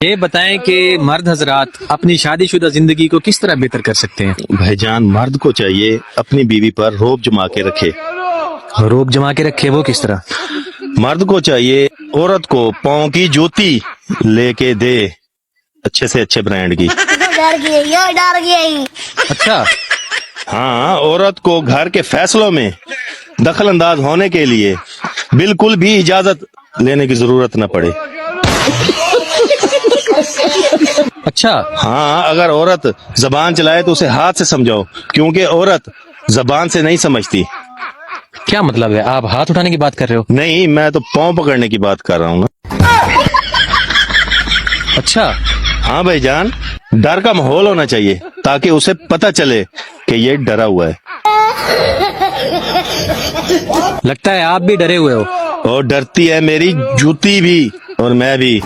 یہ بتائیں کہ مرد حضرات اپنی شادی شدہ زندگی کو کس طرح بہتر کر سکتے ہیں؟ بھائی جان، مرد کو چاہیے اپنی بیوی پر روب جما کے رکھے۔ روب جما کے رکھے، وہ کس طرح؟ مرد کو چاہیے عورت کو پاؤں کی جوتی لے کے دے، اچھے سے اچھے برانڈ کی۔ ڈر گئی اچھا، ہاں، عورت کو گھر کے فیصلوں میں دخل انداز ہونے کے لیے بالکل بھی اجازت لینے کی ضرورت نہ پڑے۔ اچھا، ہاں، اگر عورت زبان چلائے تو اسے ہاتھ سے سمجھاؤ، کیونکہ عورت زبان سے نہیں سمجھتی۔ کیا مطلب ہے؟ آپ ہاتھ اٹھانے کی بات کر رہے ہو؟ نہیں، میں تو پاؤں پکڑنے کی بات کر رہا ہوں نا۔ اچھا، ہاں بھائی جان، ڈر کا ماحول ہونا چاہیے تاکہ اسے پتہ چلے کہ یہ ڈرا ہوا ہے۔ لگتا ہے آپ بھی ڈرے ہوئے ہو۔ اور ڈرتی ہے میری جوتی بھی، اور میں بھی۔